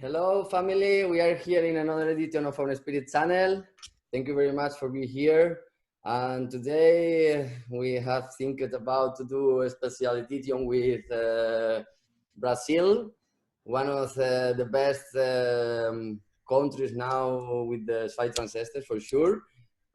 Hello, family. We are here in another edition of our Spirit channel. Thank you very much for being here. And today we have think about to do a special edition with Brazil, one of the best countries now with the Psytrance for sure.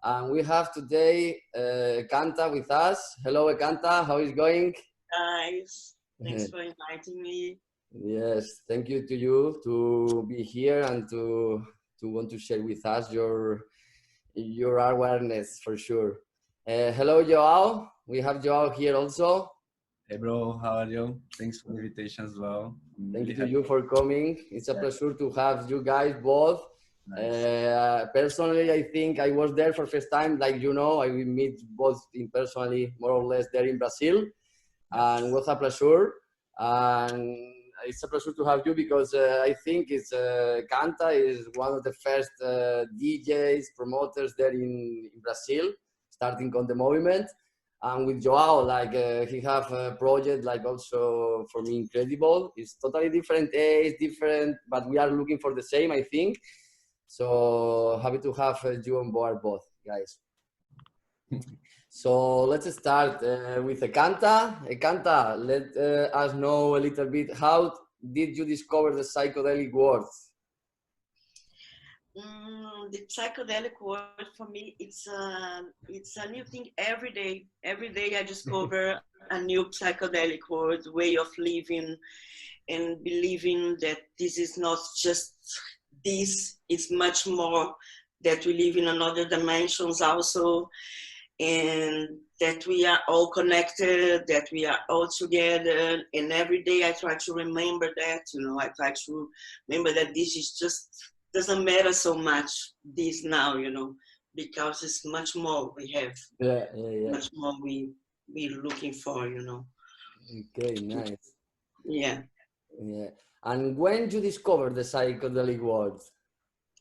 And we have today Ekanta with us. Hello, Ekanta. How is it going? Guys, thanks for inviting me. Yes, thank you to you to be here and to want to share with us your awareness for sure. Hello, Joao. We have Joao here also. Hey bro, how are you? Thanks for the invitation as well. Thank you to you for coming. It's a pleasure to have you guys both. Nice. Personally, I think I was there for first time. Like you know, I will meet both in personally, more or less, there in Brazil, and it was a pleasure. And it's a pleasure to have you because I think it's Ekanta is one of the first DJs, promoters there in Brazil, starting on the movement. And with Joao, like he have a project like also for me incredible. It's totally different age, different, but we are looking for the same, I think. So happy to have you on board, both guys. So let's start with Ekanta. Ekanta, let us know a little bit, how did you discover the psychedelic world? The psychedelic world for me, it's a new thing every day. Every day I discover a new psychedelic world, way of living, and believing that this is not just this, it's much more, that we live in another dimensions also, and that we are all connected, that we are all together. And every day I try to remember that, I try to remember that this is just, doesn't matter so much this now, because it's much more we have, much more we're looking for, Okay, nice. Yeah. And when you discovered the psychedelic world?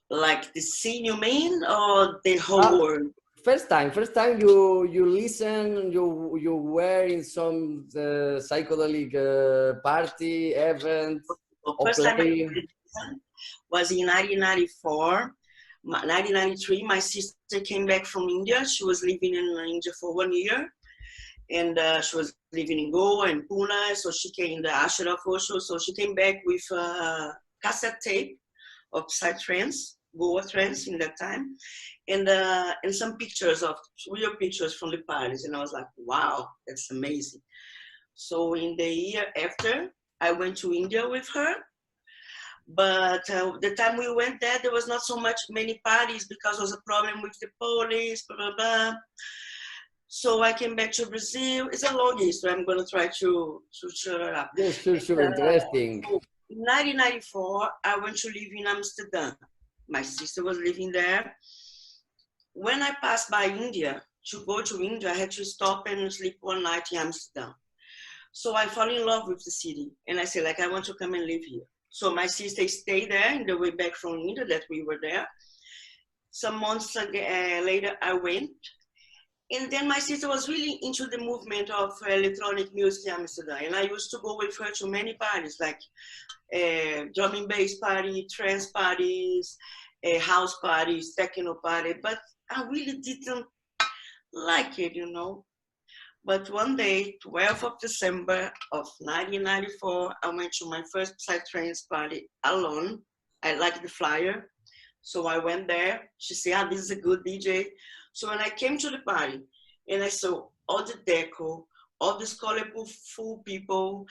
Like the scene you mean, or the whole world? First time you listen, you were in some psychedelic party, event, first time I was in 1994. 1993, my sister came back from India. She was living in India for 1 year, and she was living in Goa and Pune. So she came in the Ashra Osho. So she came back with a cassette tape of Psytrance, Goa trance in that time, and some pictures of real pictures from the parties. And I was like, wow, that's amazing. So in the year after, I went to India with her. But the time we went there was not so many parties because there was a problem with the police, blah, blah, blah. So I came back to Brazil. It's a long history. I'm going to try to shut it up. Yes, sure, interesting. So in 1994, I went to live in Amsterdam. My sister was living there. When I passed by India, to go to India, I had to stop and sleep one night in Amsterdam. So I fell in love with the city. And I said, I want to come and live here. So my sister stayed there in the way back from India that we were there. Some months later, I went. And then my sister was really into the movement of electronic music in Amsterdam. And I used to go with her to many parties, like drum and bass party, trance parties, house parties, techno party. But I really didn't like it, But one day, 12th of December of 1994, I went to my first Psytrance party alone. I liked the flyer. So I went there. She said, this is a good DJ. So when I came to the party and I saw all the deco, all these colorful people,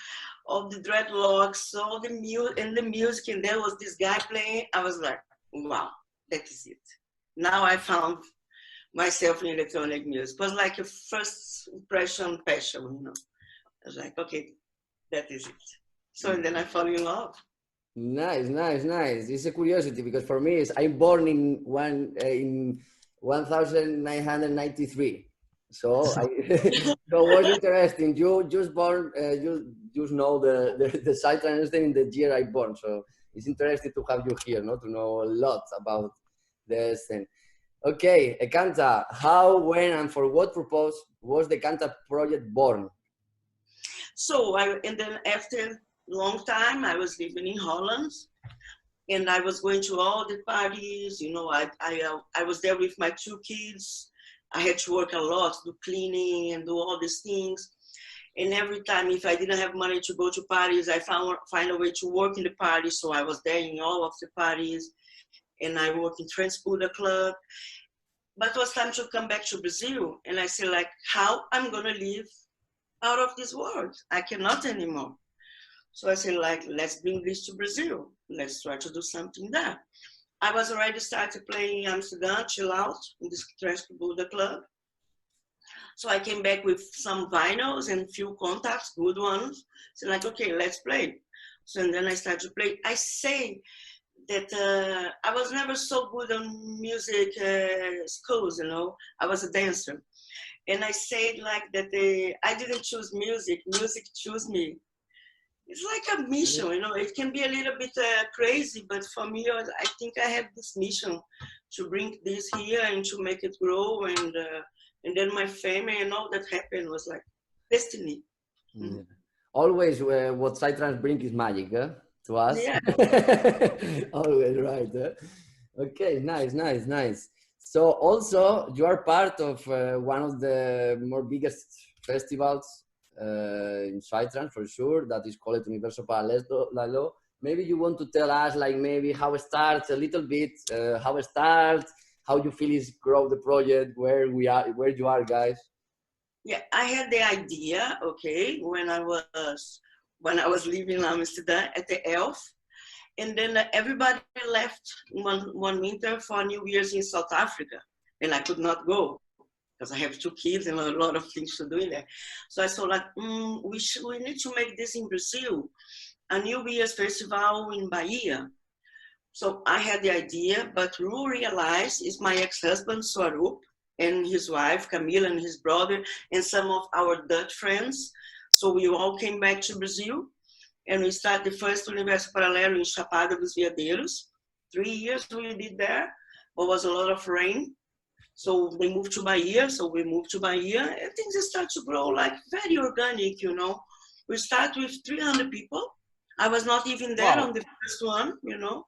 all the dreadlocks, all the music, and there was this guy playing, I was like, wow, that is it. Now I found myself in electronic music. It was like a first impression passion, I was like, okay, that is it. So and then I fell in love. Nice. It's a curiosity because for me, I'm born in 1993. So so it was interesting. You just born, you just know the Psytrance in the year I born. So it's interesting to have you here, to know a lot about this thing. Okay, Ekanta, how, when, and for what purpose was the Ekanta project born? So and then after a long time, I was living in Holland, And I was going to all the parties, you know, I was there with my 2 kids. I had to work a lot, do cleaning and do all these things. And every time, if I didn't have money to go to parties, I find a way to work in the parties. So I was there in all of the parties, and I worked in Trans Buddha Club. But it was time to come back to Brazil, and I said, like, how I'm gonna live out of this world? I cannot anymore. So I said, like, let's bring this to Brazil. Let's try to do something there. I was already started playing in Amsterdam, chill out in this Trans Buddha Club. So I came back with some vinyls and few contacts, good ones. So like, okay, let's play. So and then I started to play. I say that I was never so good on music schools, you know. I was a dancer. And I said like that I didn't choose music, music chose me. It's like a mission, you know. It can be a little bit crazy, but for me, I think I have this mission to bring this here and to make it grow. And then my family and all that happened was like destiny. Yeah. Always what Psytrance brings is magic to us. Yeah. Always, right. Okay, nice. So also you are part of one of the more biggest festivals in Psytrance for sure, that is called Universo Paralelo. Maybe you want to tell us like maybe how it starts a little bit, how it starts, how you feel is grow the project, where you are, guys. Yeah, I had the idea, okay, when I was living in Amsterdam at the Elf, and then everybody left one winter for New Year's in South Africa, and I could not go because I have 2 kids and a lot of things to do in there. So I saw like, we need to make this in Brazil, a New Year's festival in Bahia. So I had the idea, but who realized is my ex-husband, Swarup, and his wife, Camila, and his brother, and some of our Dutch friends. So we all came back to Brazil, and we started the first Universo Paralelo in Chapada dos Veadeiros. 3 years we did there, but was a lot of rain. So they moved to Bahia, so we moved to Bahia, and things start to grow like very organic, you know. We start with 300 people. I was not even there on the first one, you know.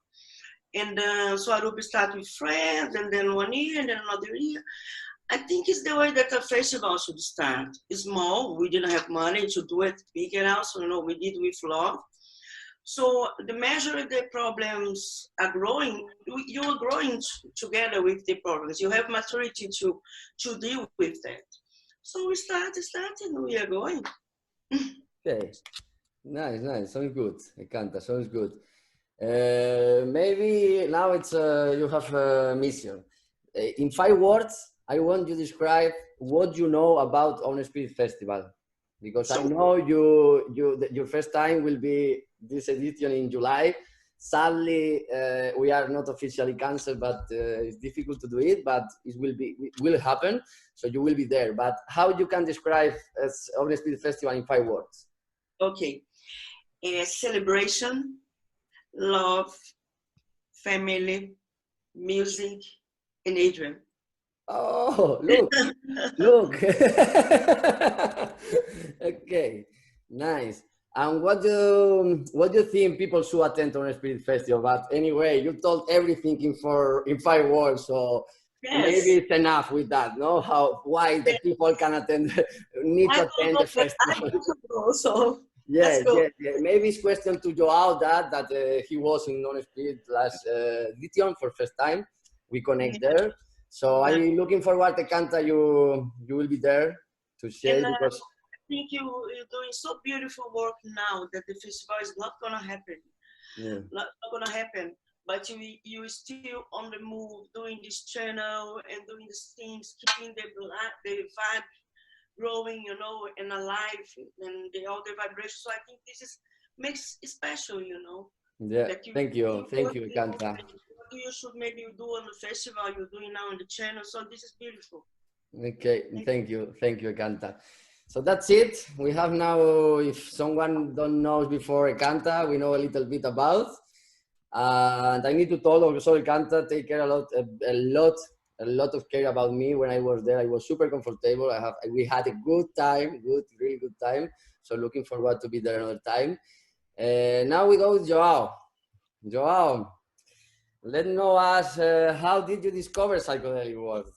And Swarup started with friends, and then 1 year, and then another year. I think it's the way that a festival should start. It's small, we didn't have money to do it bigger now, so you know, we did with love. So the measure of the problems are growing, you are growing together with the problems. You have maturity to deal with that. So we started and we are going. Okay, nice, sounds good. Ekanta, sounds good. Maybe now it's you have a mission. In 5 words, I want you to describe what you know about On Spirit Festival, because I know your first time will be this edition in July. Sadly, we are not officially cancelled, but it's difficult to do it. But it will happen, so you will be there. But how you can describe On Spirit Festival in 5 words? Okay, a celebration, love, family, music, and Adrian. Oh, look. Okay, nice. And what do you think people should attend on a Spirit Festival? But anyway, you told everything in 5 words, so yes. Maybe it's enough with that. No, why the people can need to attend the festival. So yeah. Maybe it's question to Joao that he was in Non Spirit last edition for first time. We connect there. So I'm looking forward, Ekanta, you will be there to share because I think you're doing so beautiful work now that the festival is not gonna happen. Yeah. Not gonna happen. But you still on the move, doing this channel and doing these things, keeping the vibe growing, you know, and alive, and all the vibrations. So I think this makes it special, you know. Yeah. Thank you, Ekanta. You should maybe do on the festival you're doing now on the channel. So this is beautiful. Okay, thank you, Ekanta. So that's it. We have now, if someone don't know before Ekanta, we know a little bit about. And I need to tell also Ekanta take care a lot of care about me when I was there. I was super comfortable. We had a good time, really good time. So looking forward to be there another time. Now we go with Joao. Joao, let know us how did you discover psychedelic world?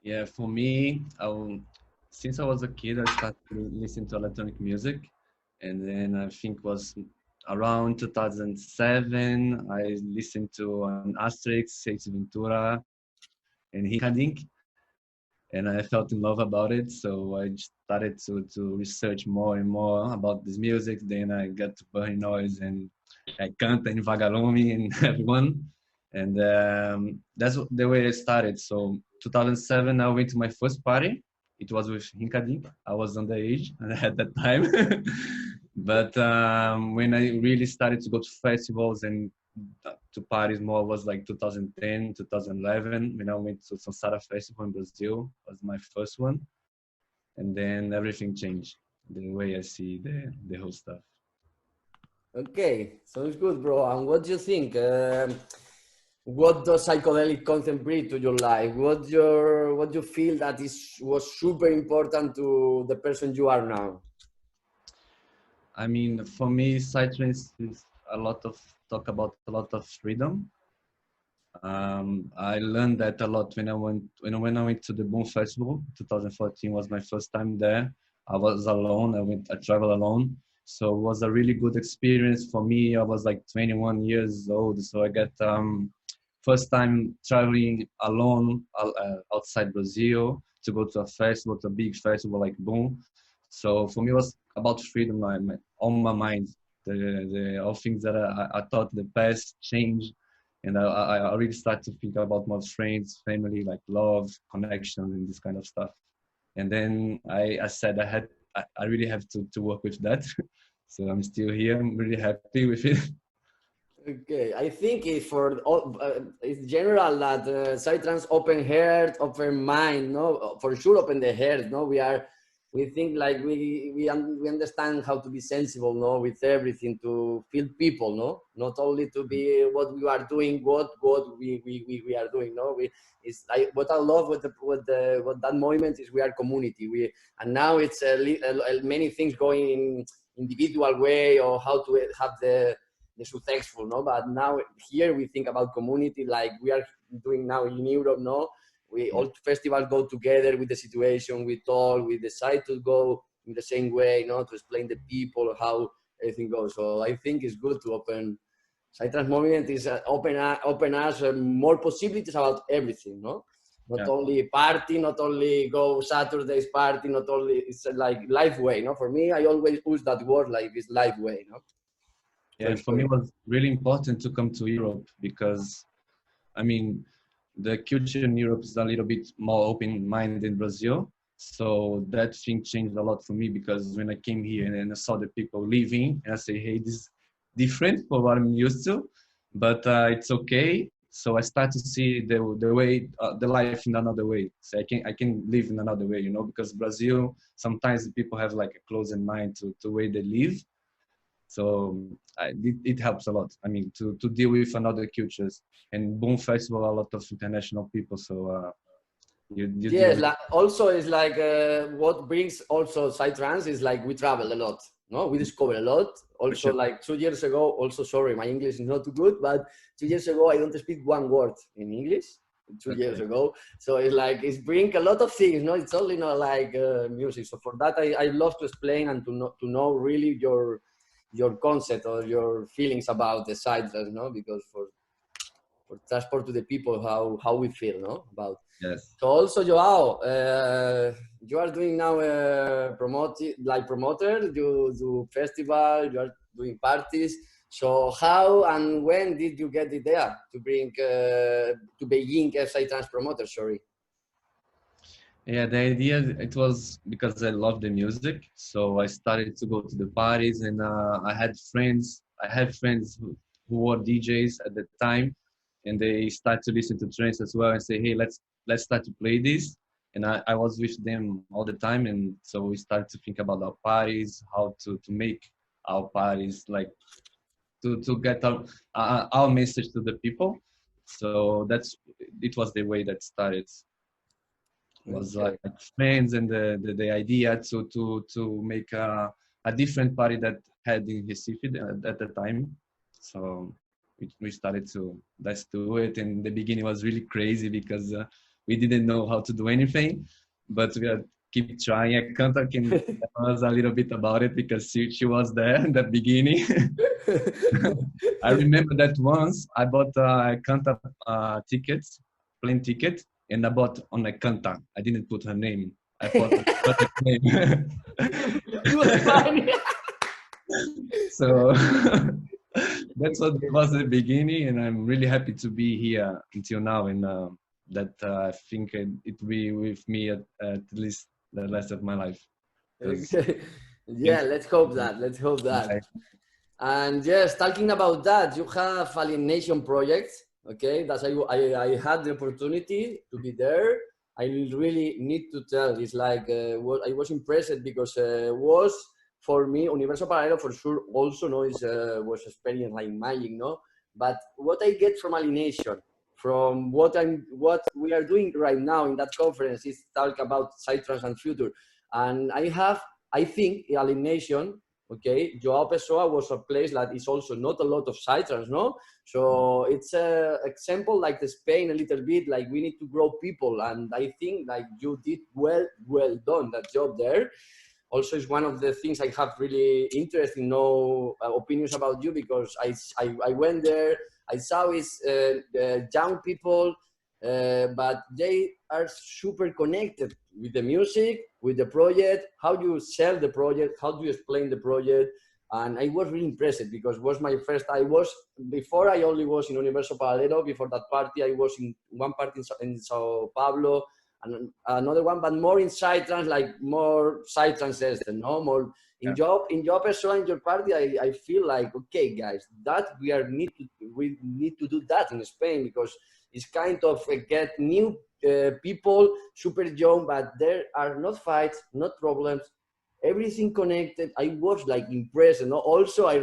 Yeah, for me, since I was a kid, I started to listen to electronic music, and then I think was around 2007. I listened to an Asterix, Ace Ventura, and Hinkadink, and I felt in love about it. So I just started to research more and more about this music. Then I got to Burning Noise and Ekanta and Vagalume and everyone. And that's the way I started. So 2007, I went to my first party. It was with Hinkadink. I was underage at that time. But when I really started to go to festivals and to parties more was like 2010, 2011 when I went to Sansara Festival in Brazil. Was my first one, and then everything changed the way I see the whole stuff. Okay, sounds good, bro. And what do you think? What does psychedelic content bring to your life? What you feel that was super important to the person you are now? I mean, for me, Psytrance is a lot of talk about a lot of freedom. I learned that a lot when I went to the Boom Festival. 2014 was my first time there. I was alone. I traveled alone, so it was a really good experience for me. I was like 21 years old, so I got first time traveling alone outside Brazil to go to a festival, to a big festival like Boom. So for me, it was about freedom on my mind. The all things that I thought in the past changed, and I really started to think about more friends, family, like love, connection, and this kind of stuff. And then I said I really have to work with that. So I'm still here. I'm really happy with it. Okay, I think it's general that Psytrance open heart, open mind, no, for sure open the heart, no. We think like we understand how to be sensible, no, with everything to feel people, no, not only to be what we are doing, what we are doing, no. It's like what I love what that moment is. We are community. And now it's many things going in individual way or how to have the successful, no? But now here we think about community like we are doing now in Europe, no? We all festivals go together with the situation, we talk, we decide to go in the same way, no? To explain the people how everything goes. So I think it's good to open. Psytrance movement is open us more possibilities about everything, no? Not only party, not only go Saturdays party, not only it's like life way, no? For me, I always use that word like this life way, no? Yeah, for me it was really important to come to Europe because, I mean, the culture in Europe is a little bit more open-minded than Brazil. So that thing changed a lot for me because when I came here and I saw the people living, and I say, hey, this is different from what I'm used to, but it's okay. So I start to see the way, the life in another way. So I can live in another way, you know, because Brazil, sometimes people have like a closed mind to the way they live. So it helps a lot. I mean, to deal with another cultures. And Boom Festival, a lot of international people. So you yes, deal. also it's like what brings also Psytrance is like we travel a lot. No, we discover a lot. Also, Sure. like 2 years ago. Also, sorry, my English is not too good, but 2 years ago I don't speak one word in English. 2 years ago, so it's like it's bring a lot of things. No, it's only not like music. So for that, I love to explain and to know really your concept or your feelings about the Psytrance. No, because for transport to the people how we feel, no, about. Yes. So also, Joao, you are doing now promoter. You do festival. You are doing parties. So how and when did you get the idea to bring to begin as a trans promoter? Sorry. Yeah, the idea it was because I love the music, so I started to go to the parties, and I had friends. I had friends who were DJs at the time, and they start to listen to trance as well and say, "Hey, let's start to play this." And I was with them all the time, and so we started to think about our parties, how to make our parties like to get our message to the people. So it was the way that started. Was Okay. like friends and the idea to make a different party that had in Recife at the time. So we started to let's do it. And the beginning was really crazy because we didn't know how to do anything, but we had keep trying. Ekanta can tell us a little bit about it because she was there in the beginning. I remember that once I bought Ekanta tickets, plane ticket, and I bought on Ekanta. I didn't put her name. I put her project name. It was funny. So that's what was the beginning, and I'm really happy to be here until now, and that I think it will be with me at least the rest of my life. Okay. Yeah, let's hope that. Let's hope that. And yes, talking about that, you have alienation projects. Okay, that's I had the opportunity to be there. I really need to tell. It's like what I was impressed because was for me Universo Paralelo for sure. Also, no, is was experience like magic, no. But what I get from alienation, from what we are doing right now in that conference is talk about Psytrance and future. And I think alienation. Okay, Joao Pessoa was a place that is also not a lot of Psytrance, no? So it's a example like the Spain a little bit, like we need to grow people. And I think like you did well done that job there. Also is one of the things I have really interesting know opinions about you because I went there, I saw is young people, but they are super connected with the music, with the project, how you sell the project, how do you explain the project. And I was really impressed because it was my first, before I only was in Universo Paralelo, before that party I was in one party in Sao Paulo, and another one, but more in Psytrance, like more Psytrance, no more in job Pessoa in your party. I feel like okay, guys, that we need to do that in Spain because it's kind of get new people, super young, but there are not fights, not problems, everything connected. I was like impressed, and also I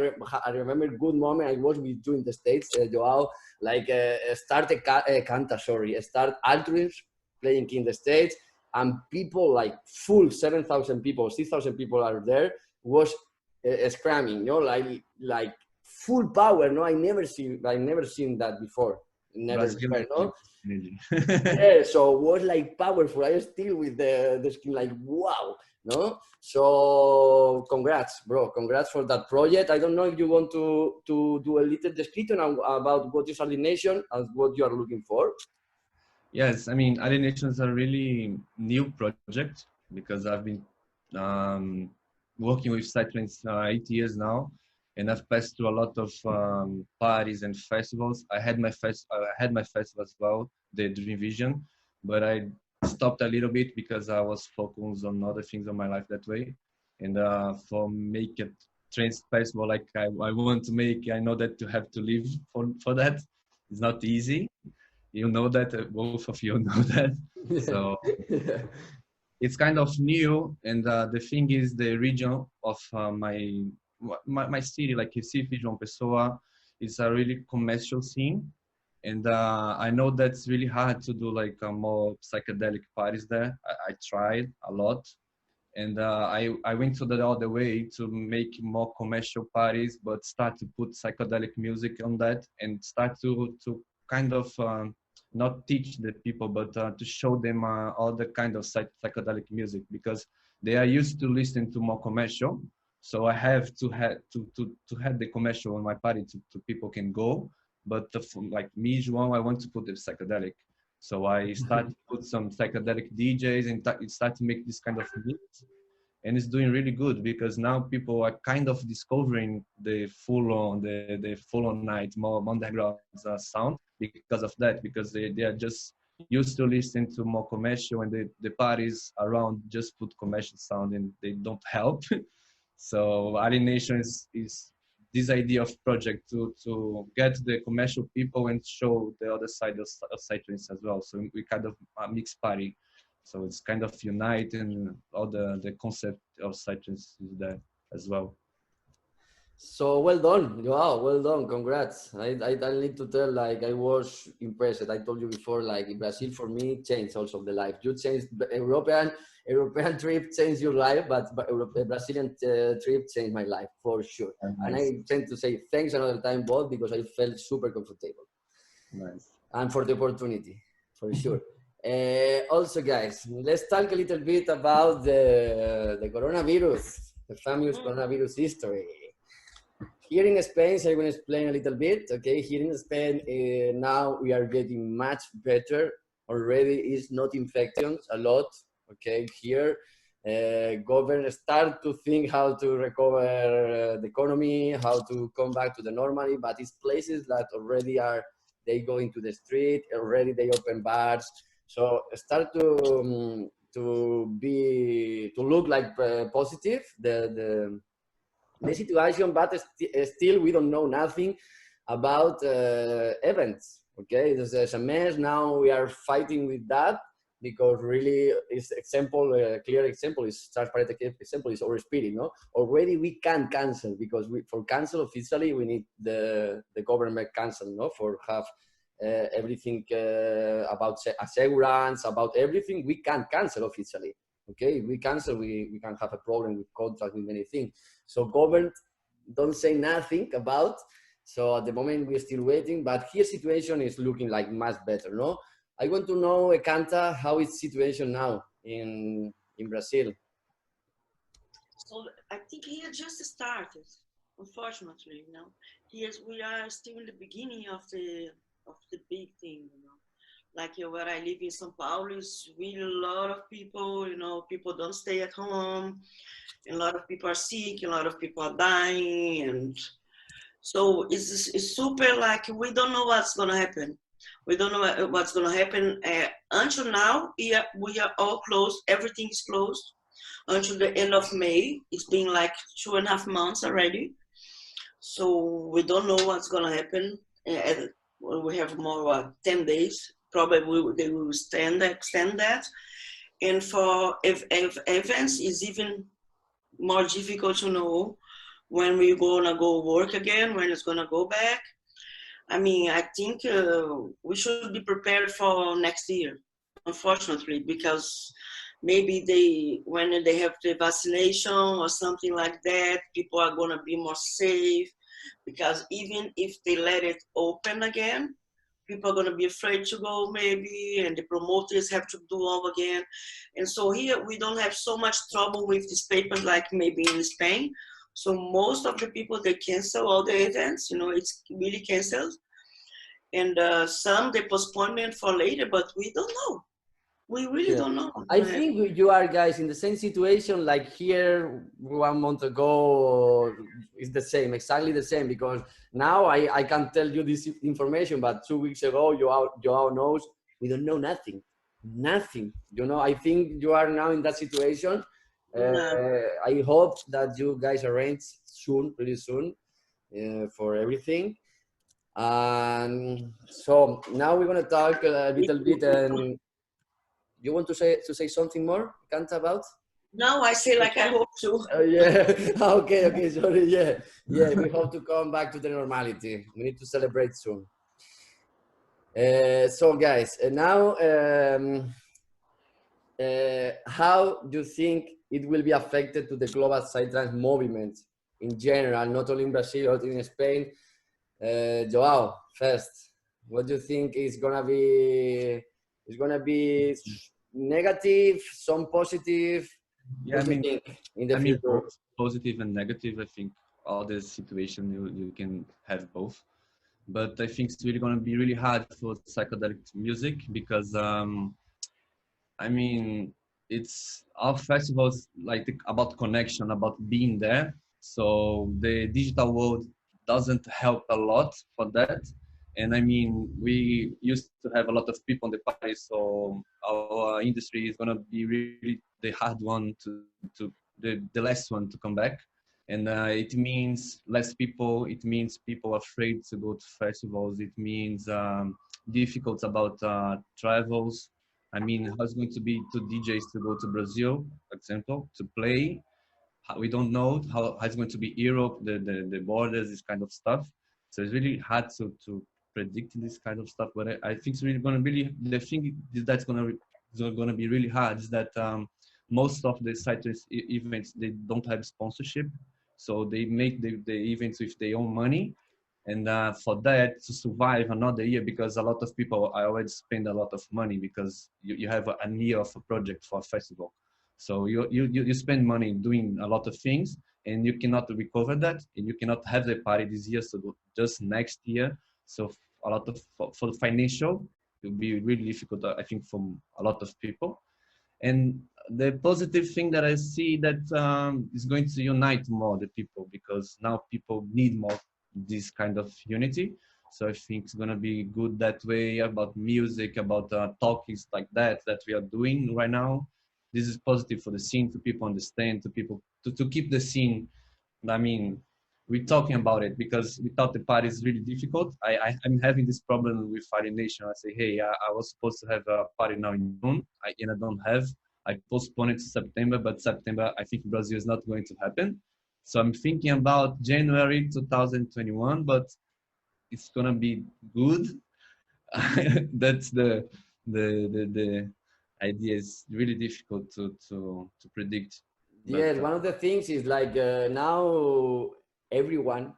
remember good moment I was with you in the States, Joao, like start Ekanta, start Altruism playing in the States, and people like full 7,000 people, 6,000 people are there, was screaming, like full power. No, I never seen that before. Never before, no? Yeah, so it was like powerful. I still with the skin like wow, no? So congrats, bro. Congrats for that project. I don't know if you want to do a little description about what is alienation and what you are looking for. Yes, I mean, Alienation is a really new project because I've been working with Psytrance 8 years now, and I've passed through a lot of parties and festivals. I had my festival as well, the Dream Vision, but I stopped a little bit because I was focused on other things in my life that way. And for make a trance festival like I want to make, I know that you have to live for that. It's not easy. You know that, both of you know that. So it's kind of new, and the thing is the region of my city, like Recife, João Pessoa, is a really commercial scene, and I know that's really hard to do like more psychedelic parties there. I tried a lot, and I went to the other way to make more commercial parties, but start to put psychedelic music on that and start to kind of not teach the people, but to show them all the kind of psychedelic music, because they are used to listen to more commercial. So I have to have the commercial on my party to people can go, but like me, João, I want to put the psychedelic. So I start to put some psychedelic DJs and start to make this kind of mix. And it's doing really good because now people are kind of discovering the full-on night, more underground sound because of that, because they are just used to listen to more commercial, and the parties around just put commercial sound and they don't help. So Alienation is this idea of project to get the commercial people and show the other side of Psytrance as well. So we kind of a mixed party. So it's kind of unite, and all the concept of Psytrance is there as well. So well done, Joao. Well done. Congrats. I need to tell, like, I was impressed. I told you before, like, in Brazil for me changed also the life. You changed the European trip changed your life, but Brazilian trip changed my life for sure. And Nice, I tend to say thanks another time, both, because I felt super comfortable nice. and for the opportunity, for sure. Also, guys, let's talk a little bit about the coronavirus, the famous coronavirus history. Here in Spain, so I'm going to explain a little bit. Okay, here in Spain, now we are getting much better. Already is not infections a lot. Okay, here, government start to think how to recover the economy, how to come back to the normally. But it's places that already are, they go into the street already. They open bars, so start to look like positive. The situation, but still we don't know nothing about events. Okay, there's a mess now. We are fighting with that because really, is example, clear example is transparent example is our spirit. No, already we can cancel because for cancel officially we need the government cancel. No, for have everything about assurance, about everything we can cancel officially. Okay, we cancel, we can have a problem with contract, with many things. So government don't say nothing about. So at the moment we're still waiting, but here situation is looking like much better. No, I want to know, Ekanta, how is situation now in Brazil? So I think he had just started. Unfortunately, we are still in the beginning of the big thing. Like where I live in São Paulo is really a lot of people. People don't stay at home. A lot of people are sick. A lot of people are dying, and so it's super. Like we don't know what's gonna happen. We don't know what's gonna happen. Until now, we are all closed. Everything is closed until the end of May. It's been like 2.5 months already. So we don't know what's gonna happen. We have more 10 days. Probably they will extend that. And for if events is even more difficult to know when we're gonna go work again, when it's gonna go back. I mean, I think we should be prepared for next year, unfortunately, because maybe when they have the vaccination or something like that, people are gonna be more safe. Because even if they let it open again, people are going to be afraid to go maybe, and the promoters have to do all again. And so here we don't have so much trouble with these papers like maybe in Spain. So most of the people, they cancel all the events, it's really canceled. And some they postponement for later, but we don't know. We really don't know. I think you are, guys, in the same situation like here 1 month ago. It's the same, exactly the same, because now I can tell you this information, but 2 weeks ago, Joao knows, we don't know nothing. I think you are now in that situation. I hope that you guys arrange soon, really soon, for everything. And so now we're going to talk a little bit. And you want to say something more, Kanta, about? No, I say like I hope to. Oh, yeah. Okay, sorry. Yeah, we hope to come back to the normality. We need to celebrate soon. So guys, now how do you think it will be affected to the global Psytrance movement in general, not only in Brazil, but in Spain? Joao, first, what do you think is gonna be? Is gonna be negative, some positive? Yeah, I mean, in the future? both positive and negative. I think all the situation you can have both, but I think it's really gonna be really hard for psychedelic music because I mean, it's our festivals like about connection, about being there. So the digital world doesn't help a lot for that. And I mean, we used to have a lot of people in the party, so our industry is gonna be really the hard one to the last one to come back. And it means less people. It means people afraid to go to festivals. It means difficult about travels. I mean, how it's going to be to DJs to go to Brazil, for example, to play? we don't know how it's going to be Europe, the borders, this kind of stuff. So it's really hard to predict this kind of stuff. But I think it's really going to really, the thing that's going to be really hard is that most of the Psytrance events, they don't have sponsorship. So they make the events with their own money. And for that to survive another year, because a lot of people already spend a lot of money because you have a year of a project for a festival. So you spend money doing a lot of things and you cannot recover that, and you cannot have the party this year, so just next year. So a lot of, for the financial, it will be really difficult, I think, for a lot of people. And the positive thing that I see that is going to unite more the people, because now people need more this kind of unity. So I think it's going to be good that way, about music, about talkings like that we are doing right now. This is positive for the scene, to people understand, to people to keep the scene. I mean, we're talking about it because without the party is really difficult. I'm having this problem with Fire Nation. I say, hey, I was supposed to have a party now in June, and I don't have. I postponed it to September, but September, I think Brazil is not going to happen. So I'm thinking about January 2021, but it's gonna be good. That's the idea. Is really difficult to predict. But, Yes, one of the things is like now everyone,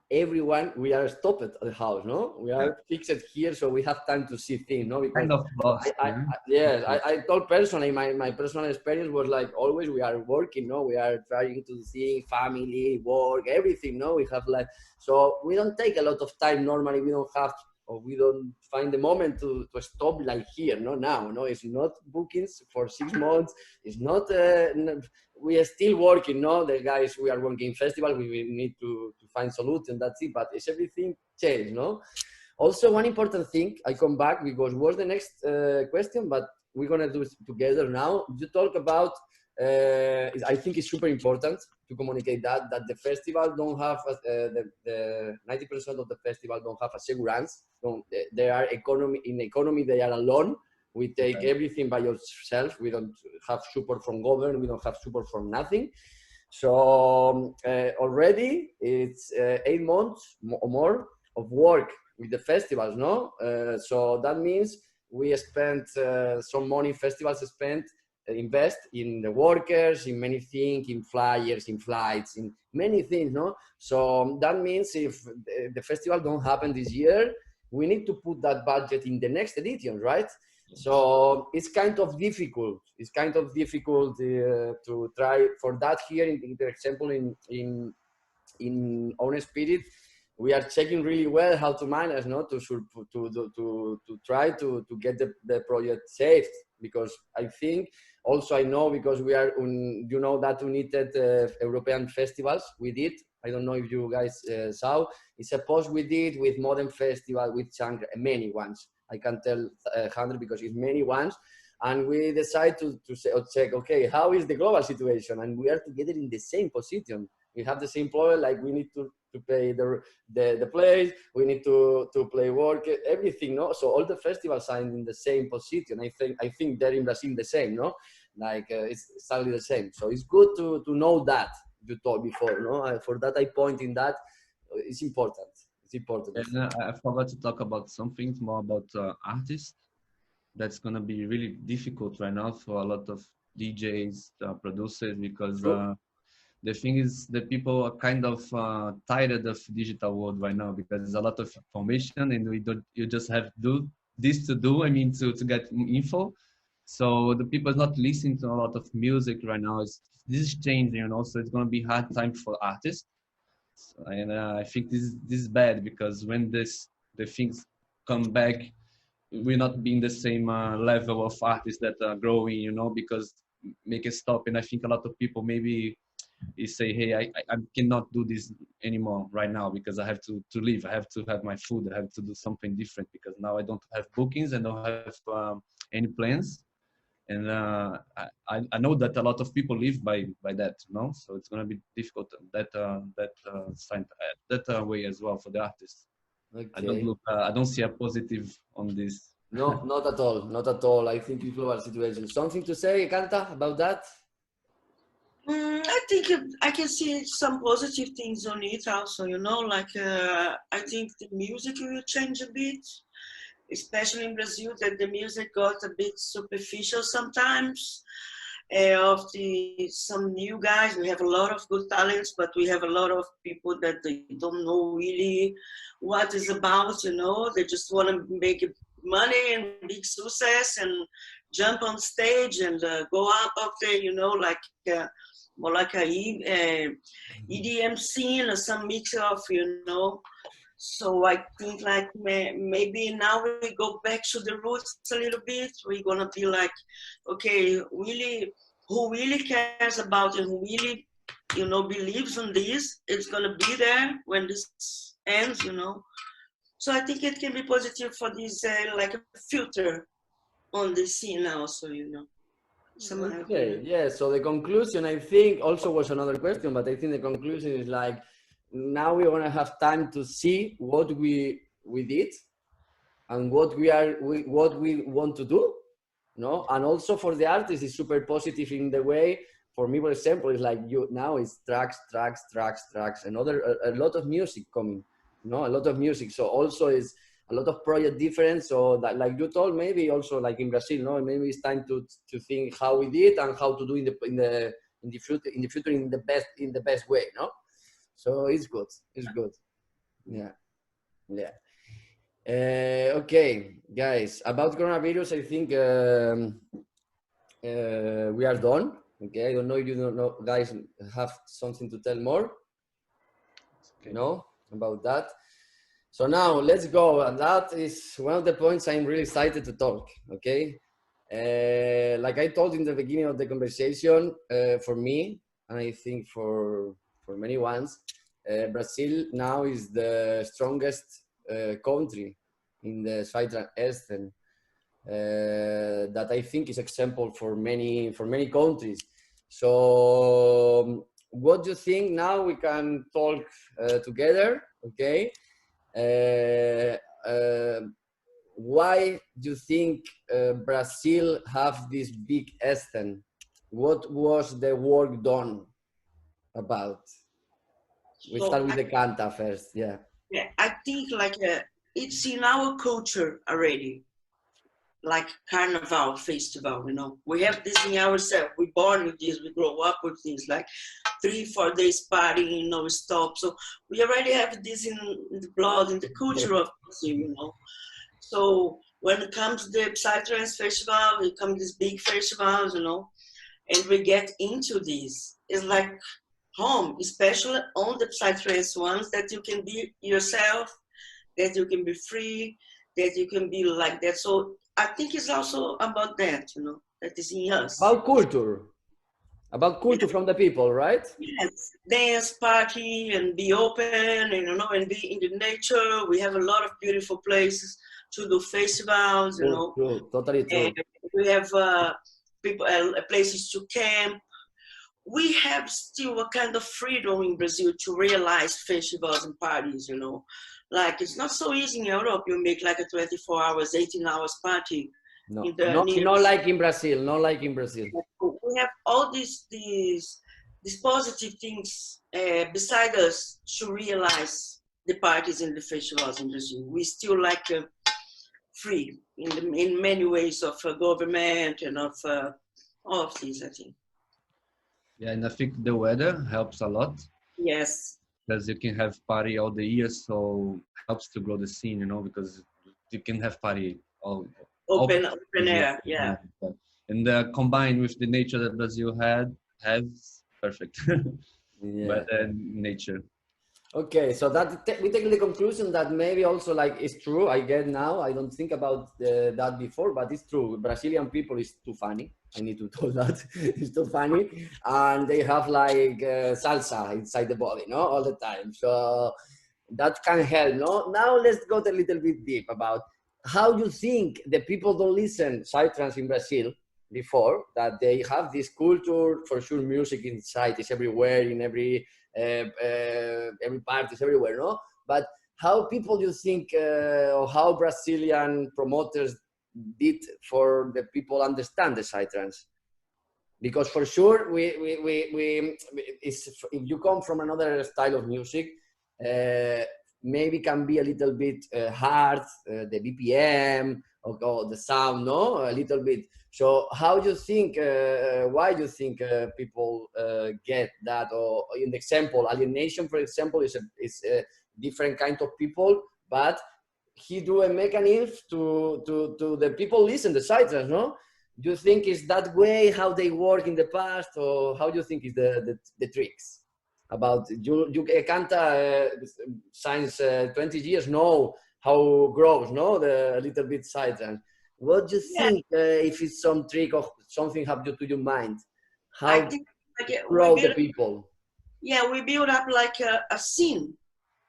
we are stopped at the house, no? We are fixed here, so we have time to see things, no? Because kind of lost. I told personally, my personal experience was like always we are working, no? We are trying to see family, work, everything, no? We have like, so we don't take a lot of time normally. We don't have, or we don't find the moment to stop like here, no? Now, no? It's not bookings for 6 months. It's not. We are still working, no? The guys, we are working festival, we need to find solutions, that's it, but it's everything changed, no? Also, one important thing, I come back because was the next question, but we're gonna do it together now. You talk about, I think it's super important to communicate that the festival don't have, the 90% of the festival don't have assurance. They are economy, they are alone. We take everything by yourself. We don't have support from government. We don't have support from nothing. So already it's 8 months or more of work with the festivals, no? So that means we spent some money, festivals spent, invest in the workers, in many things, in flyers, in flights, in many things, no? So that means if the festival don't happen this year, we need to put that budget in the next edition, right? So it's kind of difficult. It's kind of difficult to try for that here. In the example in Own Spirit, we are checking really well how to manage, no, to try to get the project saved. Because I think also I know, because we are you know that United European festivals we did. I don't know if you guys saw. It's a post we did with Modern Festival, with Chankra, many ones. I can tell 100 because it's many ones. And we decide to check, okay, how is the global situation? And we are together in the same position. We have the same problem, like we need to pay the place, we need to play work, everything, no? So all the festivals are in the same position. I think they're in Brazil the same, no? Like it's exactly the same. So it's good to know that you told before, no? For that I point in that, it's important. It's important. And I forgot to talk about something more about artists. That's gonna be really difficult right now for a lot of DJs, producers, because the thing is that people are kind of tired of digital world right now, because there's a lot of information and you just have to do, I mean, to get info. So the people is not listening to a lot of music right now. This is changing, you know, so it's going to be hard time for artists. And I think this is bad, because when the things come back, we're not being the same level of artists that are growing, you know, because make a stop. And I think a lot of people maybe say, hey, I cannot do this anymore right now, because I have to live. I have to have my food. I have to do something different, because now I don't have bookings. I don't have any plans. And I know that a lot of people live by that, you know. So it's going to be difficult that way as well for the artists. Okay. I don't see a positive on this. No, not at all. Not at all. I think it's global situation. Something to say, Ekanta, about that? I think I can see some positive things on it also, you know, like I think the music will change a bit, especially in Brazil, that the music got a bit superficial sometimes. Of the some new guys, we have a lot of good talents, but we have a lot of people that they don't know really what it's about, you know. They just want to make money and big success and jump on stage and go up there, you know, like more like a EDM scene or some mix of, you know. So I think like maybe now we go back to the roots a little bit. We're gonna be like, okay, really, who really cares about it, who really, you know, believes in this, it's gonna be there when this ends, you know. So I think it can be positive for this like a filter on the scene also, you know. Okay, yeah. So the conclusion, I think, also was another question, but I think the conclusion is like, now we're gonna have time to see what we did and what we want to do, no? And also for the artist, it's super positive in the way. For me, for example, it's like you now it's tracks, another a lot of music coming, no, a lot of music. So also is a lot of project different. So that, like you told, maybe also like in Brazil, no, maybe it's time to think how we did and how to do in the future in the best way, no. So it's good. It's good. Yeah. Yeah. Okay, guys. About coronavirus, I think we are done. Okay. I don't know if you don't know, guys, have something to tell more. Okay. No, about that. So now let's go. And that is one of the points I'm really excited to talk. Okay. Like I told in the beginning of the conversation, for me, and I think for many ones, Brazil now is the strongest country in the Psytrance scene, that I think is example for many countries. So what do you think? Now we can talk together, okay? Why do you think Brazil have this big scene? What was the work done about? We start with the Ekanta first, yeah. Yeah, I think like it's in our culture already, like carnival festival, you know. We have this in ourselves. We're born with this, we grow up with this, like 3-4 days partying, no stop. So we already have this in the blood, in the culture of Brazil, you know. So when it comes to the Psytrance festival, it comes these big festivals, you know, and we get into this. It's like home, especially on the Psytrance ones, that you can be yourself, that you can be free, that you can be like that. So I think it's also about that, you know, that is in us. About culture from the people, right? Yes, dance, party, and be open, and you know, and be in the nature. We have a lot of beautiful places to do festivals, you know. True, totally true. And we have people places to camp. We have still a kind of freedom in Brazil to realize festivals and parties, you know. Like it's not so easy in Europe. You make like a 24 hours, 18 hours party. No, not like in Brazil. Not like in Brazil. We have all these positive things beside us to realize the parties and the festivals in Brazil. We still like free in many ways of government and of all of these, I think. Yeah, and I think the weather helps a lot. Yes. Because you can have party all the year, so helps to grow the scene, you know, because you can have party all open air, yeah. And combined with the nature that Brazil has perfect. Yeah. Weather and nature. Okay, so that we take the conclusion that maybe also like it's true. I get now. I don't think about that before, but it's true. Brazilian people is too funny. I need to tell that it's too funny, and they have like salsa inside the body, no, all the time. So that can help, no. Now let's go a little bit deep about how you think the people don't listen Psytrance in Brazil before that they have this culture. For sure, music inside is everywhere in every party is everywhere, no? But how people you think or how Brazilian promoters did for the people understand the Psytrance? because for sure it's, if you come from another style of music, maybe can be a little bit hard, the BPM or the sound, no, a little bit. So how do you think, why do you think people get that? Or in the example, Alienation, for example, is a different kind of people, but he do a mechanism to the people listen the Psytrance, no? Do you think is that way how they work in the past, or how do you think is the tricks about you Ekanta since 20 years know how grows, no, the little bit Psytrance. What do you Yeah, think if it's some trick or something have you to your mind? I How think like grow the people? we build up like a scene,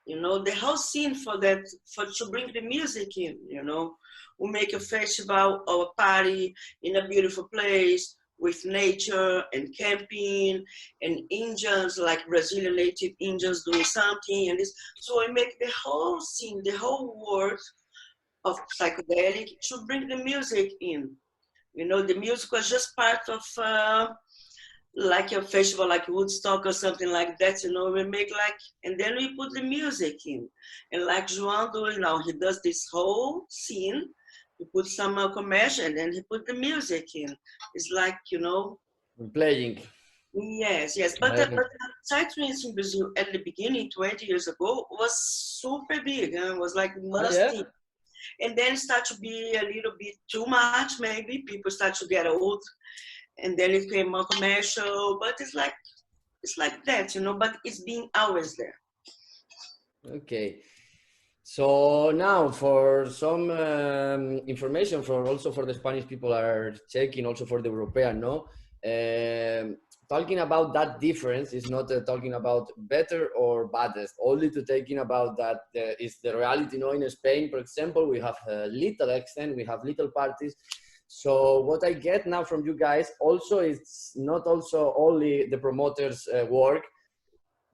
you know, the whole scene for that, for to bring the music in, you know. We make a festival or a party in a beautiful place with nature and camping and Indians, like Brazilian native Indians doing something and this. So we make the whole scene, the whole world of psychedelic to bring the music in. You know, the music was just part of like a festival like Woodstock or something like that, you know, we make like, and then we put the music in. And like Joao doing now, he does this whole scene, he put some commercial and then he put the music in. It's like, you know. Playing. Yes, yes. But Psytrance in Brazil at the beginning, 20 years ago, was super big. It was like Yeah. musty. And then start to be a little bit too much, maybe. People start to get old and then it became more commercial, but it's like that, you know, but it's been always there. Okay. So now for some information for also for the Spanish people are checking, also for the European, no? Talking about that difference is not talking about better or baddest, only to taking about that is the reality, no? In Spain, for example, we have a little extent, we have little parties. So what I get now from you guys also it's not also only the promoters work.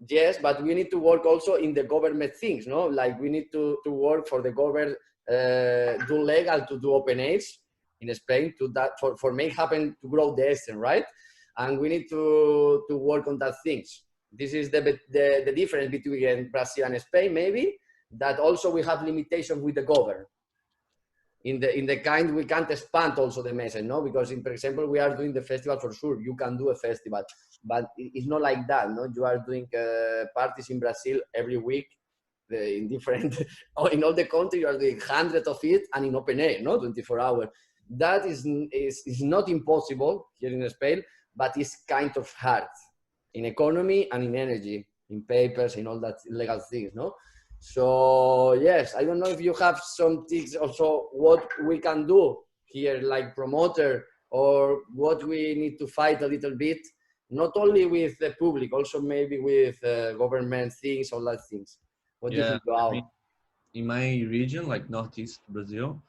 Yes, but we need to work also in the government things, no? Like we need to work for the government, do legal to do open age in Spain to that for make happen to grow the Eastern, right? And we need to work on that things. This is the difference between Brazil and Spain, maybe, that also we have limitations with the government. In the kind we can't expand also the message, no? Because in, for example, we are doing the festival for sure. You can do a festival, but it's not like that, no? You are doing parties in Brazil every week, in different, in all the country, you are doing hundreds of it and in open air, no? 24 hours. That is not impossible here in Spain, but it's kind of hard in economy and in energy, in papers, in all that legal things, no? So yes, I don't know if you have some tips also what we can do here, like promoter, or what we need to fight a little bit, not only with the public, also maybe with government things, all that things. What do you Yeah, think, I Joao? mean, in my region, like Northeast Brazil,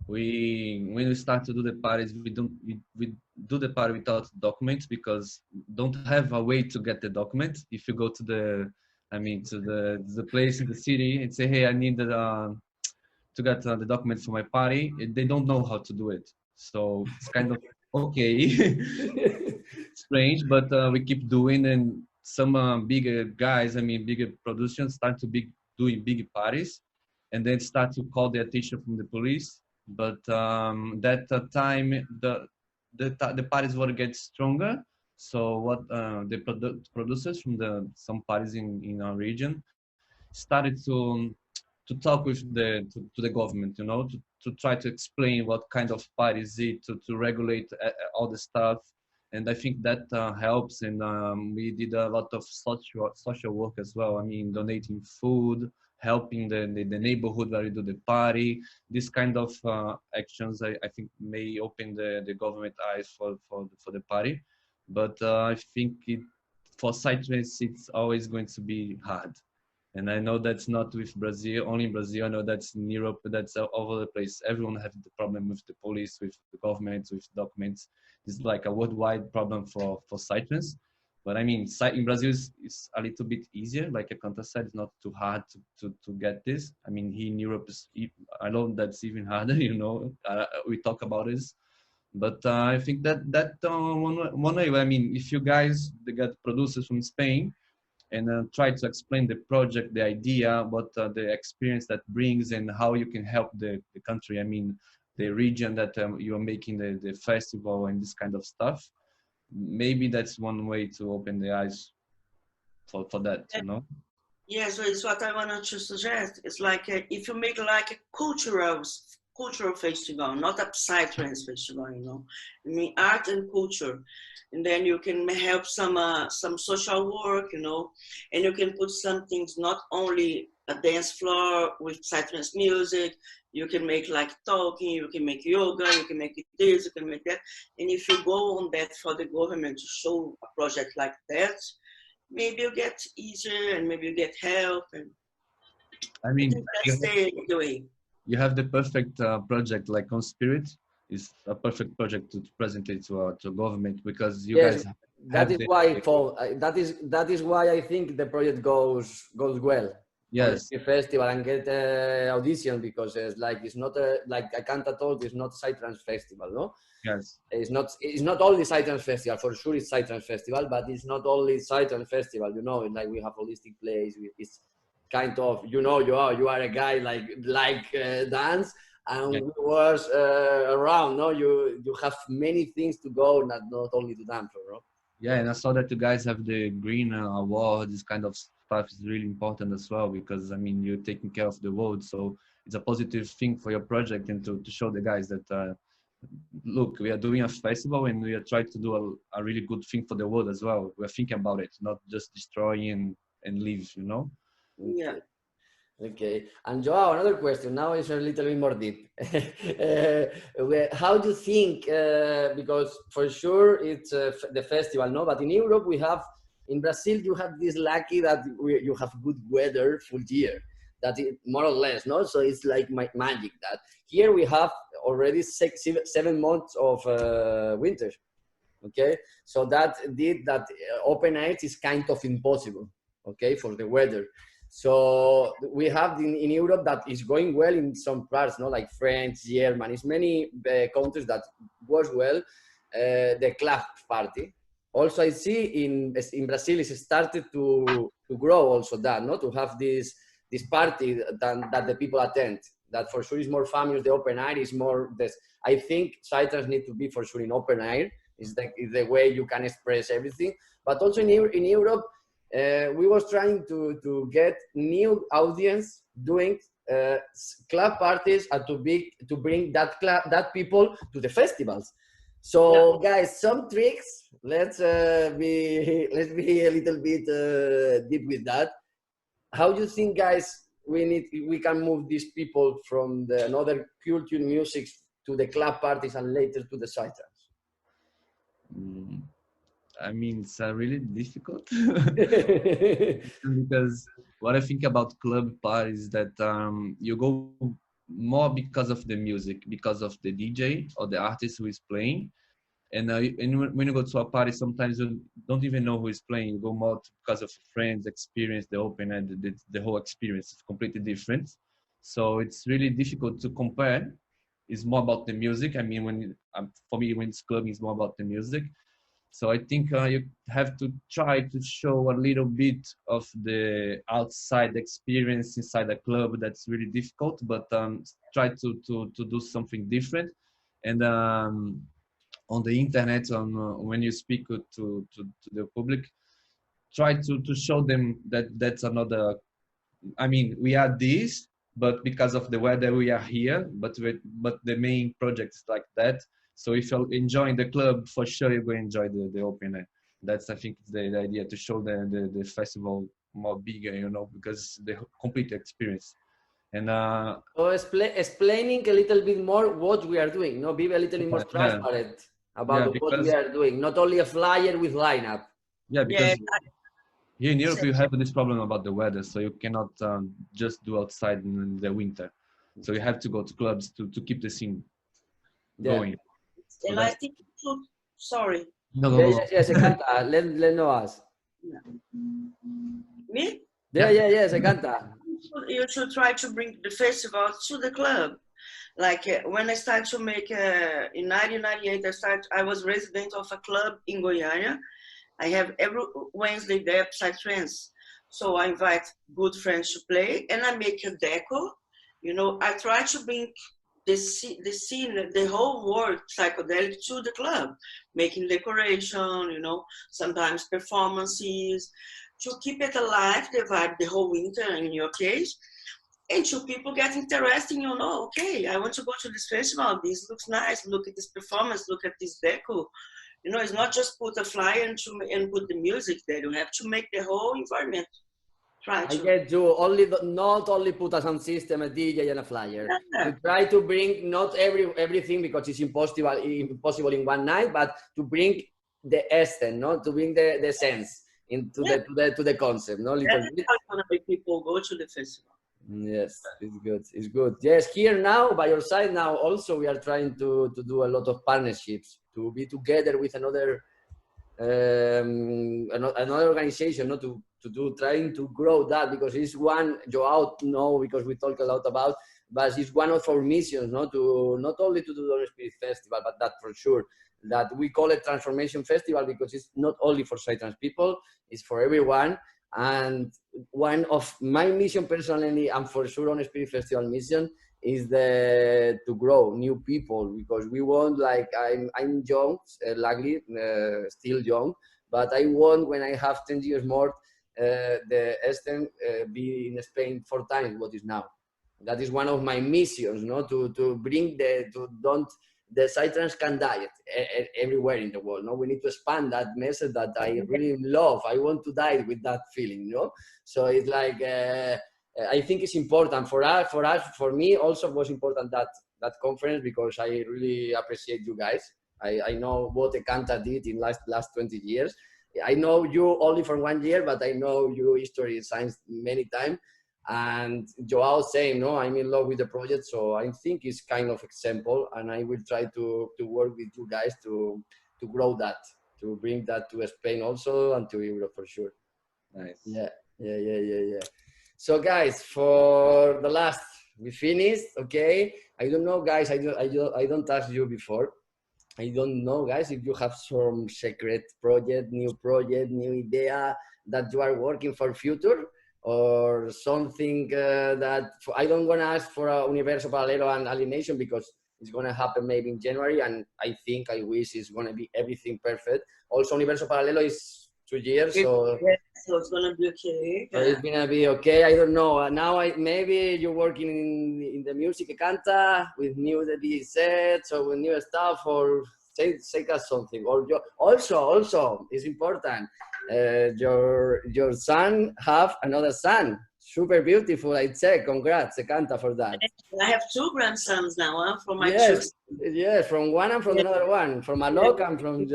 when we start to do the parties, we do the party without documents because don't have a way to get the document. If you go to the place in the city and say, hey, I need to get the document for my party, they don't know how to do it. So it's kind of okay, strange, but we keep doing, and some bigger guys, bigger productions start to be doing big parties, and then start to call the attention from the police. But that time, the parties will get stronger. So what the producers from some parties in our region started to talk with to the government, you know, to try to explain what kind of party is it, to regulate all the stuff. And I think that helps. And we did a lot of social work as well. I mean, donating food, helping the neighborhood where we do the party. This kind of actions, I think, may open the government eyes for the party. But I think for Psytrance, it's always going to be hard. And I know that's not with Brazil, only in Brazil. I know that's in Europe, that's all over the place. Everyone has the problem with the police, with the government, with documents. It's like a worldwide problem for Psytrance. But I mean, in Brazil is a little bit easier. Like Ekanta said, it's not too hard to get this. I mean, here in Europe, I know that's even harder, you know. We talk about this. But I think that one way, I mean, if you guys, they got producers from Spain, and try to explain the project, the idea, what the experience that brings, and how you can help the country. I mean, the region that you're making the festival and this kind of stuff. Maybe that's one way to open the eyes for that, you know? Yeah, so it's what I wanted to suggest. It's like if you make like a cultural festival, not a psytrance festival, you know. I mean, art and culture, and then you can help some social work, you know, and you can put some things, not only a dance floor with psytrance music. You can make like talking, you can make yoga, you can make this, you can make that. And if you go on that for the government to show a project like that, maybe you get easier and maybe you get help. And I I mean, think that's the way. you have the perfect project, like on Spirit is a perfect project to present it to government, because you Yes, guys that have is the, why that is why I think the project goes well on the yes, Speed festival and get audition, because it's not like Ekanta told, it's not Psytrance festival, no. yes, It's not only Psytrance festival, for sure it's Psytrance festival, but it's not only Psytrance festival, you know. Like we have holistic plays, it's kind of, you know, you are a guy like dance, and yeah. we was around, no. You have many things to go, not only to dance, no. Yeah, and I saw that you guys have the green award. This kind of stuff is really important as well, because I mean, you're taking care of the world, so it's a positive thing for your project, and to show the guys that look, we are doing a festival and we are trying to do a really good thing for the world as well. We're thinking about it, not just destroying and leave, you know. Yeah. Okay, and Joao, another question. Now it's a little bit more deep. How do you think? Because for sure it's the festival, no. But in Europe, in Brazil, you have this lucky that you have good weather full year. That is more or less, no. So it's like magic. That here we have already 7 months of winter. Okay, so that open air is kind of impossible. Okay, for the weather. So we have in Europe that is going well in some parts, no, like France, Germany, it's many countries that goes well. The club party. Also, I see in Brazil it's started to grow also that, no, to have this party that the people attend. That for sure is more famous. The open air is more. I think Psytrance need to be for sure in open air. Is the way you can express everything. But also in Europe. We was trying to get new audience doing club parties and to bring that people to the festivals. So guys, some tricks. Let's be a little bit deep with that. How do you think, guys, we can move these people from the another culture music to the club parties and later to the Psytrance? I mean, it's really difficult because what I think about club parties is that you go more because of the music, because of the DJ or the artist who is playing. And when you go to a party, sometimes you don't even know who is playing. You go more because of friends, experience, the open and the whole experience is completely different. So it's really difficult to compare. It's more about the music. I mean, for me, when it's clubbing, it's more about the music. So I think you have to try to show a little bit of the outside experience inside a club. That's really difficult, but try to do something different. And on the internet, when you speak to the public, try to show them that that's another. I mean, we are this, but because of the weather, we are here. But the main project is like that. So if you're enjoying the club, for sure you're going to enjoy the open air. That's, I think, the idea, to show the festival more bigger, you know, because the complete experience. And so explaining a little bit more what we are doing, no, be a little bit more transparent about what we are doing, not only a flyer with lineup. Yeah, because here in Europe you have this problem about the weather, so you cannot just do outside in the winter. So you have to go to clubs to keep the scene going. And I think, sorry. No, yes, Ekanta. Let know us. Me? Yes, Ekanta. You should try to bring the festival to the club. Like when I started to make, in 1998, I was resident of a club in Goiânia. I have every Wednesday there, Psytrance. So I invite good friends to play and I make a deco. You know, I try to bring the scene, the whole world psychedelic to the club, making decoration, you know, sometimes performances, to keep it alive, the vibe, the whole winter in your case. And to people get interested, you know, okay, I want to go to this festival. This looks nice. Look at this performance. Look at this deco. You know, it's not just put a flyer and put the music there. You have to make the whole environment. Try I to. get you. Not only put a sound system, a DJ, and a flyer. Yeah. You try to bring not everything because it's impossible in one night, but to bring the essence, no, to bring the sense into to the concept, no, little That's bit. how you want to make people go to the festival. Yes, it's good. It's good. Yes, here now by your side now also we are trying to do a lot of partnerships to be together with another another organization, not to do trying to grow that because it's one Joao know because we talk a lot about, but it's one of our missions, no, to not only to do the Spirit Festival, but that for sure that we call it Transformation Festival because it's not only for Psytrance people, it's for everyone. And one of my mission personally, and for sure on Spirit Festival mission, is to grow new people because we want, like I'm young, luckily still young, but I want when I have 10 years more, the Eastern be in Spain 4 times what is now. That is one of my missions, no, to bring the Psytrance can die everywhere in the world. No, we need to expand that message that I really love. I want to die with that feeling, you know. So it's like I think it's important for us. For me, also was important that conference because I really appreciate you guys. I know what Ekanta did in last 20 years. I know you only for 1 year, but I know you history science many times. And Joao saying, no, I'm in love with the project, so I think it's kind of example, and I will try to work with you guys to grow that, to bring that to Spain also and to Europe for sure. Nice. Yeah. So guys, for the last, we finished, okay? I don't know, guys. I don't ask you before. I don't know, guys, if you have some secret project, new idea that you are working for future. Or something that I don't want to ask for a Universo Paralelo and Alienation because it's going to happen maybe in January, and I wish it's going to be everything perfect. Also, Universo Paralelo is 2 years, so it's going to be okay. So it's going to be okay. I don't know. Now maybe you're working in the music Ekanta with new DJ sets or with new stuff, or say us something. Or also it's important. Your son have another son, super beautiful. I check. Congrats, Ekanta, for that. I have 2 grandsons now from my yes, from one and from another one, from Alok and from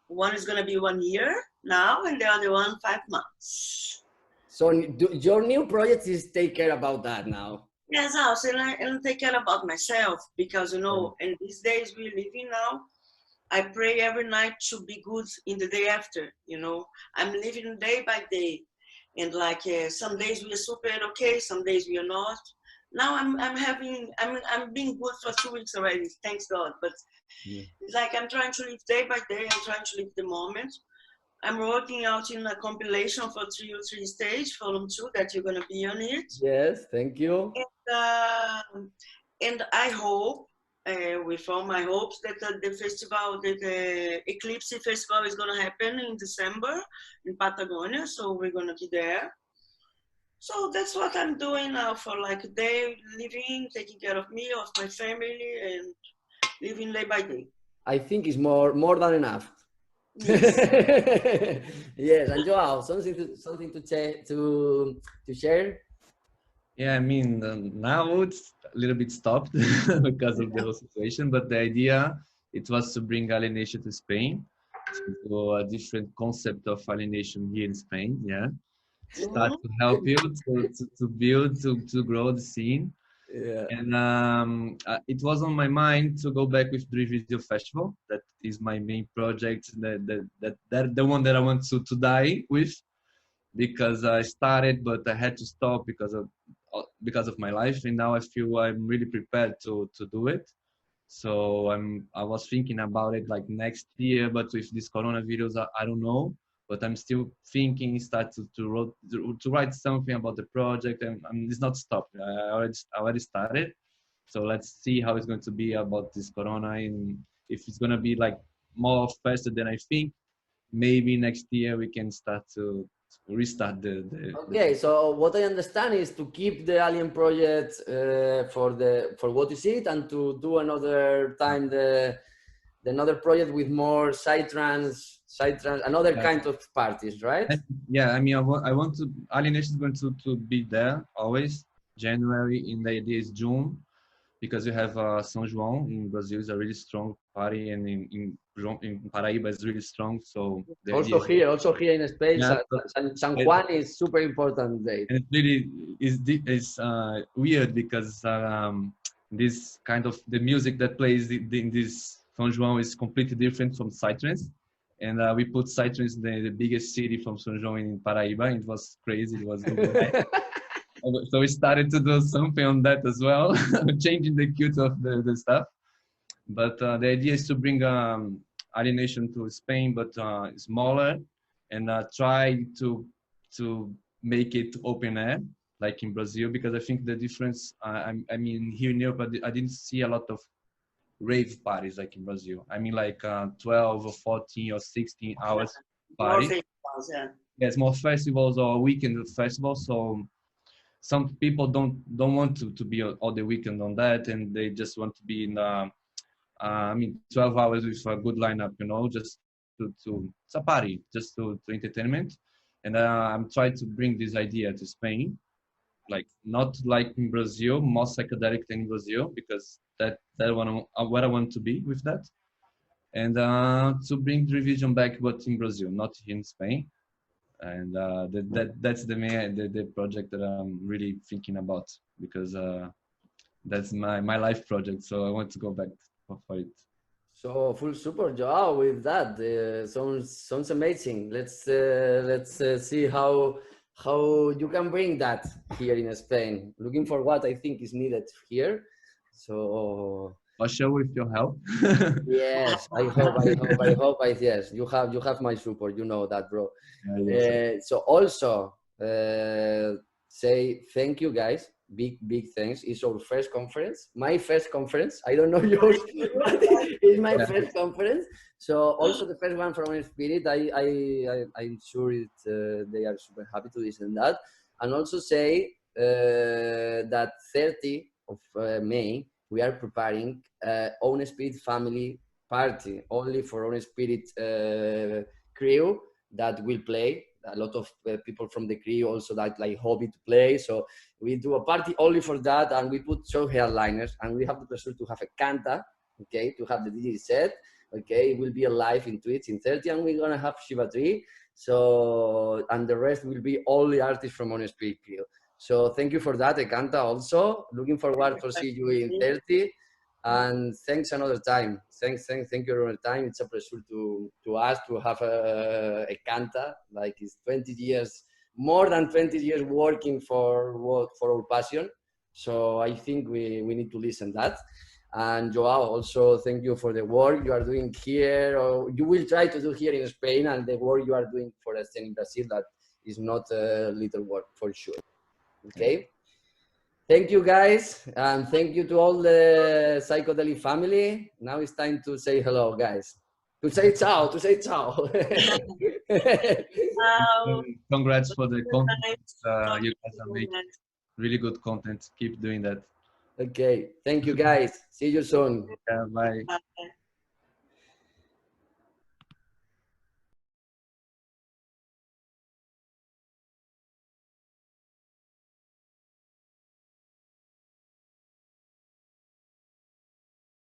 one is going to be 1 year now, and the other one 5 months. So your new project is take care about that now. Yes, also, and take care about myself because in these days we're living now. I pray every night to be good in the day after, I'm living day by day. And like some days we are super okay, some days we are not. Now I'm being good for 2 weeks already, thanks God. But it's like I'm trying to live day by day, I'm trying to live the moment. I'm working out in a compilation for 303 stage, volume 2, that you're gonna be on it. Yes, thank you. And I hope, with all my hopes, that the festival, the Eclipse Festival is going to happen in December in Patagonia, so we're going to be there. So that's what I'm doing now for like a day, living, taking care of me, of my family, and living day by day. I think it's more than enough. Yes. Yes, and Joao, something to share? Yeah, I mean, now it's a little bit stopped because of the whole situation, but the idea, it was to bring alienation to Spain, so a different concept of alienation here in Spain, yeah. Start to help you to build, to grow the scene. Yeah. And it was on my mind to go back with Dream Video Festival. That is my main project, the one that I want to die with, because I started, but I had to stop because of because of my life, and now I feel I'm really prepared to do it. So I was thinking about it like next year, but with this coronavirus, I don't know. But I'm still thinking, start to write something about the project, and it's not stopped. I already started. So let's see how it's going to be about this corona, and if it's gonna be like more faster than I think. Maybe next year we can start to restart Okay, so what I understand is to keep the Alien project for what is it, and to do another time the another project with more Psytrance, another kind of parties, right? Yeah, I mean, I want to, Alienation is going to be there always, January, and the idea is June, because you have São João in Brazil is a really strong party, and in Paraíba is really strong. So also here in Spain, yeah, San Juan is super important day. And it really is weird because this kind of the music that plays in this São João is completely different from Psytrance. And we put Psytrance in the biggest city from São João in Paraíba. It was crazy. It was so we started to do something on that as well, changing the cute of the stuff. But the idea is to bring Alienation to Spain, but smaller, and try to make it open air, like in Brazil, because I think the difference, I mean, here in Europe, I didn't see a lot of rave parties like in Brazil. I mean, like 12 or 14 or 16 hours party. Festivals, yeah. Yes, more festivals or weekend festivals. So some people don't want to be all the weekend on that, and they just want to be in I mean 12 hours with a good lineup, you know, just to it's a party, just to entertainment. And I'm trying to bring this idea to Spain, like not like in Brazil, more psychedelic than in Brazil, because that one what I want to be with that, and to bring the revision back, but in Brazil, not in Spain. And that's the main the project that I'm really thinking about, because that's my life project. So I want to go back for it. So full support, Joao, with that. Sounds amazing. Let's see how you can bring that here in Spain. Looking for what I think is needed here. So I'll show with your help. yes, I hope. Yes, you have my support. You know that, bro. So also say thank you, guys. Big thanks. It's our first conference, my first conference. I don't know yours, but it's my first conference. So also the first one from Spirit. I'm sure they are super happy to listen to that. And also say that 30 of May we are preparing Own Spirit family party only for Own Spirit crew that will play. A lot of people from the crew also that like hobby to play. So we do a party only for that, and we put show headliners, and we have the pleasure to have Ekanta, okay, to have the DJ set, okay. It will be live in Twitch in 30, and we're gonna have Shiva Tree. So, and the rest will be all the artists from On Spirit crew. So thank you for that, Ekanta. Also looking forward to see you in 30. And thanks another time. Thank you another time. It's a pleasure to us to have Ekanta. Like it's 20 years, more than 20 years working for our passion. So I think we need to listen that. And Joao, also thank you for the work you are doing here, or you will try to do here in Spain, and the work you are doing for us in Brazil. That is not a little work for sure. Okay. Thank you, guys, and thank you to all the Psychedelic family. Now it's time to say hello, guys. To say ciao. Congrats for the content. You guys are making really good content. Keep doing that. Okay. Thank you, guys. See you soon. Yeah, bye. Bye.